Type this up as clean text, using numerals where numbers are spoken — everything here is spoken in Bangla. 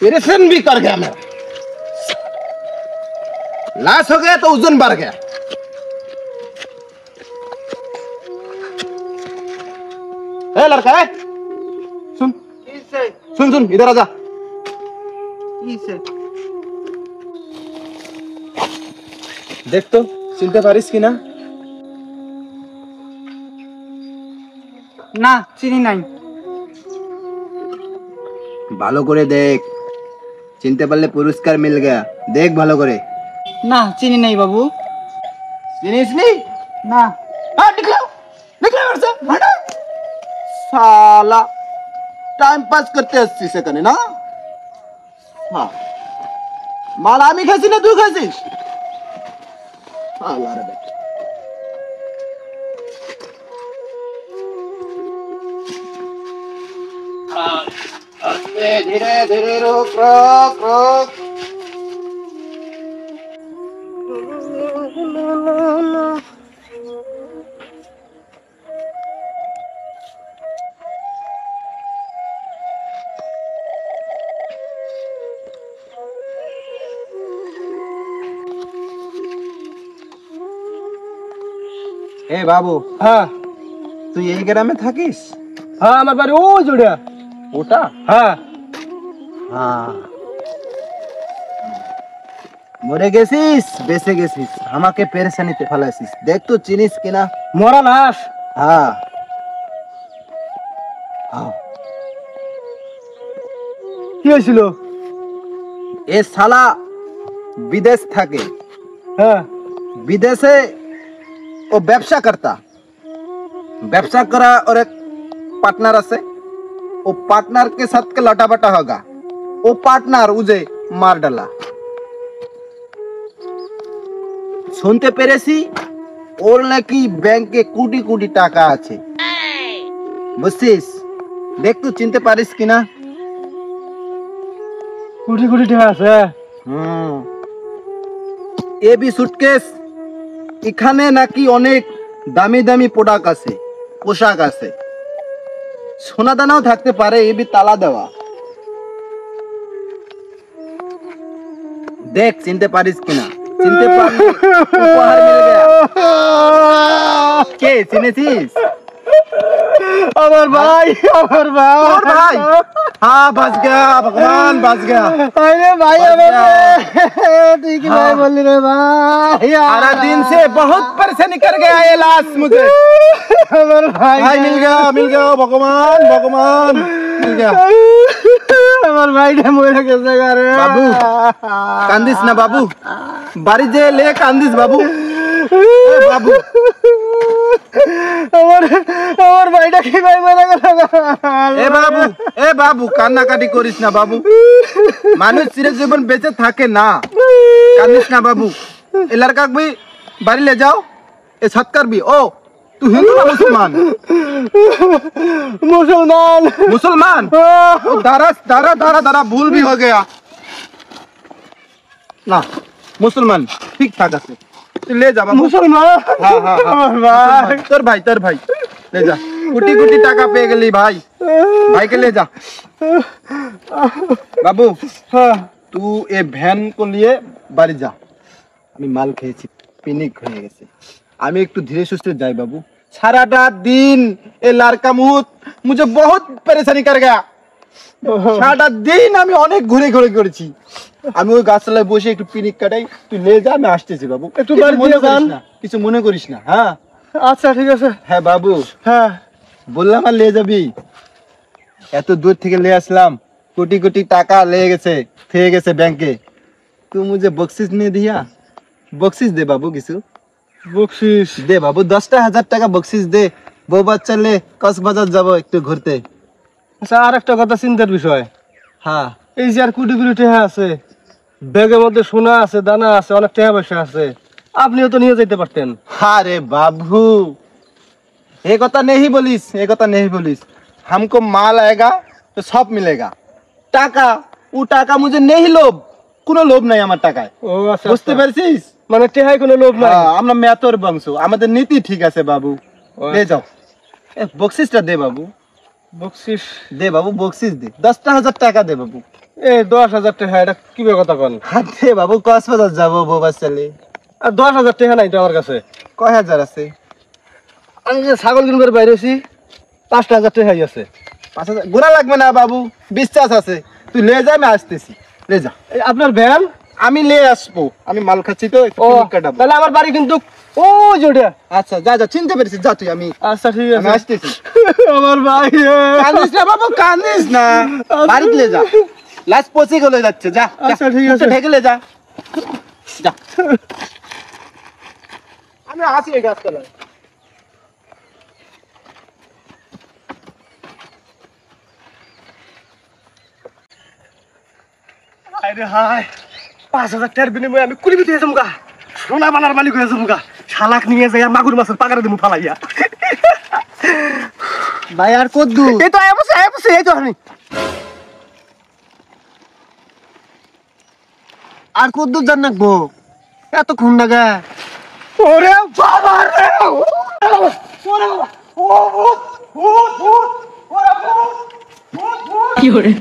परेशान भी कर गया मैं। लाश हो गया तो वजन बढ़ गया। ए लड़का है, सुन सुन सुन, इधर आजा। देख तो चिनते पारिस की ना? না চিনি নাই। ভালো করে দেখ, চিনতে পারলে পুরস্কার মিল গয়া। দেখ ভালো করে। না চিনি নাই বাবু। চিনিস নি? না। हाँ निकलो निकलो घर से, हटो। साला टाइम पास करते 80 सेकंड ना? हाँ माल आमी खासी ना तू खासीस? साला रे बेटा। धीरे धीरे रोक रोक रोक। ए बाबू, হ্যাঁ तू यही ग्राम में থাকিস? হ্যাঁ আমার বাড়ি ওই জোড়া। ওটা? হ্যাঁ। हाँ মরে গেছিস, বেঁচে গেছিস, আমাকে পেরেশানিতে ফেলাছিস। দেখ তো চিনিস কিনা? মরা লাশ। हाँ हाँ। কি হয়েছিল? এ শালা বিদেশ থাকে। হ্যাঁ। বিদেশে ও ব্যবসা करता, ব্যবসা करा और एक पार्टनर আছে। वो पार्टनर के साथ के लटा बटा होगा। वो पार्टनर उसे मार डाला। শুনতে পেরেছি ওর নাকি ব্যাংকে কোটি কোটি টাকা আছে, বুঝছিস? দেখ তো চিনতে পারিস কিনা? কোটি কোটি টাকা আছে। এবি সুটকেস, এখানে নাকি অনেক দামি দামি প্রোডাক্ট আছে, পোশাক আছে, সোনা দানাও থাকতে পারে। এবি তালা দেওয়া। দেখ চিনতে পারিস কিনা? চিনতে পারলে উপহার মিল গয়া। কে চিনেছিস? আমার ভাই, আমার ভাই। और भाई? हाँ बच गया भगवान, बच गया। अरे भाई बच गया। ठीक हाँ। है बोल रहे भाई। 12 दिन से बहुत परेशानी कर गया ये लाश मुझे। हमारे भाई मिल गया भगवान, भगवान मिल गया। हमारे भाई ने मोरे कैसे करे? बाबू कांदिस ना बाबू, बारी जे ले कांदिस बाबू। बाबू আমার ভাইটা কি ভাই মারা গেল? এ বাবু কান্না কাটি করিস না বাবু। মানুষ চিরজীবন বেঁচে থাকে না, কান্দিস না বাবু। এ লড়কা भी बारी ले जाओ, ए सत्कार भी। ओ तू हिंदू ना मुसलमान? मुसलमान। मुसलमान? दारा दारा दारा दारा भूल भी हो गया ना। मुसलमान ठीक ठाक আছে, तू ले जा बाबू। मुसलमान? हाँ हाँ हाँ भाई, তোর ভাই ले जा। কোটি কোটি টাকা পেয়ে গেলি ভাই, ভাইকে ले जा। বাবু तू ये ভ্যান को लिए বাড়ি যা। আমি মাল খেয়েছি, পিনিক হয়ে গেছে। আমি একটু ধীরে সুস্থে যাই বাবু। সারাটা দিন এ लड़का मुहूर्त मुझे बहुत परेशानी कर गया। সারাটা দিন আমি অনেক ঘুরে ঘুরে করেছি। আমি ওই গাছতলায় বসে একটু পিনিক কাটাই। তুই ले जा, আমি আসতেছি বাবু। একটু বাড়ি দিয়ে যান। কিছু মনে করিস না। হ্যাঁ আচ্ছা ঠিক আছে। হ্যাঁ বাবু, হ্যাঁ বললাম আর ले যাবি। এত দূর থেকে ले আসলাম, কোটি কোটি টাকা লেগে গেছে, থেকে গেছে ব্যাংকে। তুই मुझे बख्शिश नहीं दिया? बख्शिश दे बाबू, কিছু বকশিস দে বাবু। 10,000 টাকা বকশিশ দে। বউ বাচ্চা লে কক্সবাজার যাব একটু ঘুরতে। আচ্ছা আর একটা কথা চিন্তার বিষয়। হ্যাঁ এই যে আর কোটি কোটি টাকা আছে, ব্যাগের মধ্যে সোনা আছে, দানা আছে, অনেক টাকা পয়সা আছে, আপনিও তো নিয়ে যেতে পারতেন। अरे बाबू ये কথা नहीं बोलिस, ये কথা नहीं बोलिस। हमको माल आएगा तो सब मिलेगा। টাকা ও টাকা मुझे नहीं लोभ, কোনো লোভ নাই আমার টাকায়। ও আচ্ছা বুঝতে পারছিস? মানে টাকায় কোনো লোভ নাই। আমরা মেয়াতর বংশ, আমাদের নীতি ঠিক আছে বাবু। ले जाओ, বকশিশটা দে বাবু। বকশিস দে বাবু, বকশিশ দে। 10,000 টাকা দে বাবু। এই 10,000 টাকা এটা কি কথা কন? হাতে বাবু কক্সবাজার যাবো বৌবার ছেলে। আর 10,000 টাকা নাই তো আমার কাছে। কয় হাজার আছে? আমি যে ছাগল কিনবার বাইরে আছি 5,000 টাকা আছে। 5,000 গোনা লাগবে না বাবু, বিশ্বাস আছে। তুই লে যা, আমি আসতেছি। লে যা, এই আপনার ভ্যান? আমি লে আসবো। আমি মাল খাচ্ছি তো, একটু ও পিকনিক কাটাবো। তাহলে আমার বাড়ি কিন্তু ও জোড়া। আচ্ছা যা যা, চিনতে পেরেছিস, যা তুই। আমি আচ্ছা ঠিক আমি আছে। আসতেছি। আমার ভাই কান্দিস না বাবু, কান্দিস না। বাড়িতে লে যা, লাস্ট পচে গলে যাচ্ছে। যা যা, আচ্ছা, ঠিক আছে। মুখটা ঢেকে লে যা। যা, আমি আসি এই গাছতলায়। আরে হায় 5,000 টাকার বিনিময়ে আমি কুড়ি দিয়ে যাবো গা, সোনা বানার মালিক হয়ে যাবো গা। শালাক নিয়ে যাই মাগুর মাছের পাকারে দেবো ফালাইয়া। ভাই আর কত দূর? এই তো আয় বসে এই তো আমি। আর কত দূর জান নাকবো? এত খুন লাগা। ওরে বাবা রে, কি hore